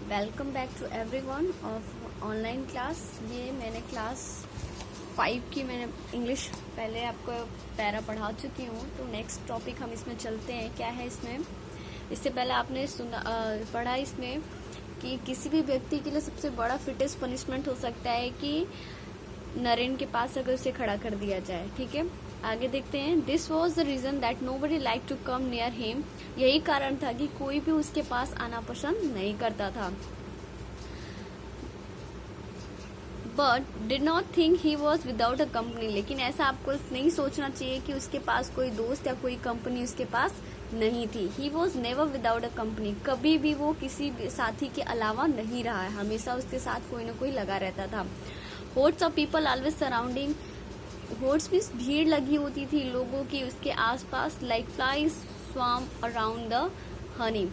Welcome back to everyone of online class. ये मैंने class 5 की मैंने इंग्लिश पहले आपको पैरा पढ़ा चुकी हूँ। तो नेक्स्ट टॉपिक हम इसमें चलते हैं। क्या है इसमें? इससे पहले आपने पढ़ा इसमें कि किसी भी व्यक्ति के लिए सबसे बड़ा फिटेस्ट पनिशमेंट हो सकता है कि नरेन के पास अगर उसे खड़ा कर दिया जाए। ठीक है, आगे देखते हैं। This was the reason that nobody like to come near him. यही कारण था कि कोई भी उसके पास आना पसंद नहीं करता था। But did not think he was without a company. लेकिन ऐसा आपको नहीं सोचना चाहिए कि उसके पास कोई दोस्त या कोई कंपनी उसके पास नहीं थी। He was never without a company. कभी भी वो किसी साथी के अलावा नहीं रहा है, हमेशा उसके साथ कोई ना कोई लगा रहता था। Hoards of people always surrounding. Hoards में भीड़ लगी होती थी लोगों की उसके आसपास। Like flies swarm around the honey.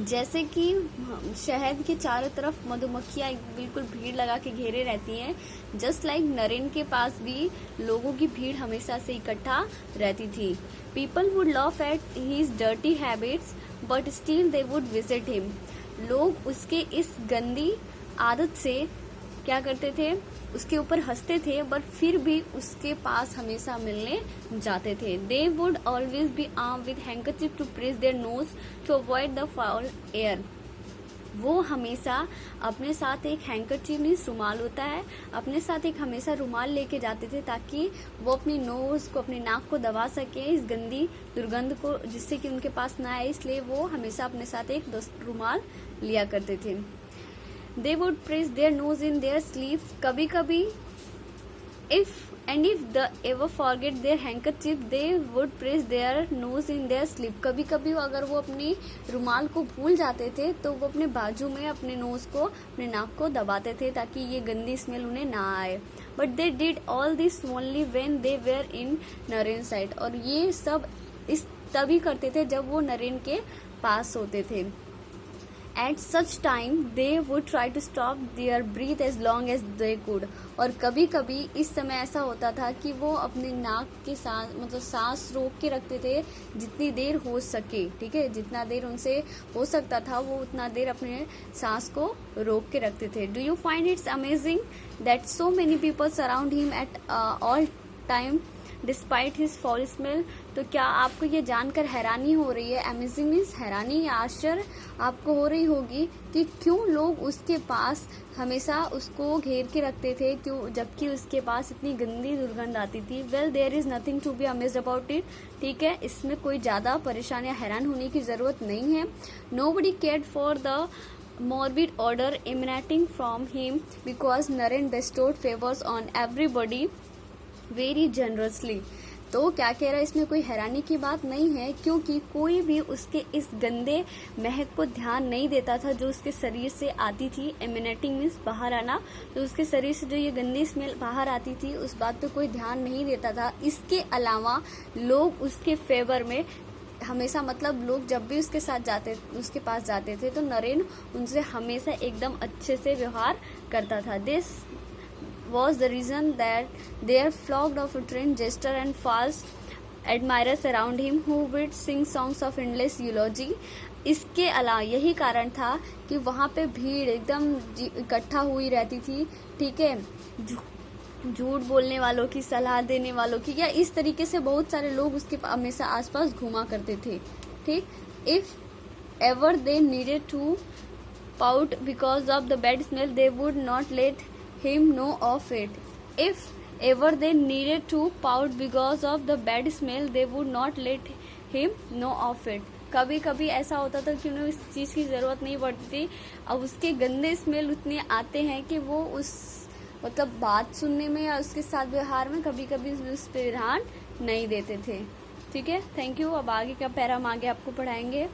जैसे कि शहद के चारों तरफ मधुमक्खियां बिल्कुल भीड़ लगा के घेरे रहती हैं, जस्ट लाइक नरेन के पास भी लोगों की भीड़ हमेशा से इकट्ठा रहती थी। People would loaf at his dirty habits but still they would visit him. लोग उसके इस गंदी आदत से क्या करते थे, उसके ऊपर हंसते थे, बट फिर भी उसके पास हमेशा मिलने जाते थे। They would always be arm with handkerchief to press their nose to avoid the foul air. वो हमेशा अपने साथ एक हैंकरचीफ मीन्स रुमाल होता है, अपने साथ एक हमेशा रुमाल लेके जाते थे ताकि वो अपनी नोज को, अपनी नाक को दबा सके इस गंदी दुर्गंध को, जिससे कि उनके पास ना आए। इसलिए वो हमेशा अपने साथ एक रुमाल लिया करते थे। They would press their nose in their sleeve. कभी कभी if they ever forget their handkerchief, they would press their nose in their sleeve. कभी कभी अगर वो अपनी रुमाल को भूल जाते थे तो वो अपने बाजू में अपने नोज को, अपने नाक को दबाते थे ताकि ये गंदी स्मेल उन्हें ना आए। But they did all this only when they were in Naren side. और ये सब इस तभी करते थे जब वो नरेन के पास होते थे। At such time they would try to stop their breath as long as they could. और कभी कभी इस समय ऐसा होता था कि वो अपने नाक के सांस मतलब सांस रोक के रखते थे जितनी देर हो सके। ठीक है, जितना देर उनसे हो सकता था वो उतना देर अपने सांस को रोक के रखते थे। Do you find its amazing that so many people surround him at all time despite his fall smell. तो क्या आपको ये जानकर हैरानी हो रही है? अमेजिंग मीन्स हैरानी या आश्चर्य आपको हो रही होगी कि क्यों लोग उसके पास हमेशा उसको घेर के रखते थे, क्यों, जबकि उसके पास इतनी गंदी दुर्गंध आती थी। Well there is nothing to be amazed about it. ठीक है, इसमें कोई ज्यादा परेशान या हैरान होने की जरूरत नहीं है। Nobody cared for the morbid odor emanating from him because Naren bestowed favors on everybody very generously. तो क्या कह रहा है, इसमें कोई हैरानी की बात नहीं है क्योंकि कोई भी उसके इस गंदे महक को ध्यान नहीं देता था जो उसके शरीर से आती थी। एमिनेटिंग मीन्स बाहर आना, तो उसके शरीर से जो ये गंदी स्मेल बाहर आती थी उस बात पे कोई ध्यान नहीं देता था। इसके अलावा लोग उसके फेवर में हमेशा, मतलब लोग जब भी उसके पास जाते थे तो नरेन उनसे हमेशा एकदम अच्छे से व्यवहार करता था। This was the reason that there flocked of a trained jester and false admirers around him who would sing songs of endless eulogy. इसके अलावा यही कारण था कि वहाँ पे भीड़ एकदम इकट्ठा हुई रहती थी। ठीक है, झूठ बोलने वालों की, सलाह देने वालों की, या इस तरीके से बहुत सारे लोग उसके हमेशा आसपास घूमा करते थे। ठीक, if ever they needed to pout because of the bad smell they would not let him know of it. If ever they needed to pout because of the bad smell, they would not let him know of it. कभी कभी ऐसा होता था कि उन्हें इस चीज की जरूरत नहीं पड़ती थी। अब उसके गंदे स्मेल उतने आते हैं कि वो उस मतलब बात सुनने में या उसके साथ व्यवहार में कभी कभी उस पर ध्यान नहीं देते थे। ठीक है, थैंक यू। अब आगे का पैरा हम आगे आपको पढ़ाएंगे।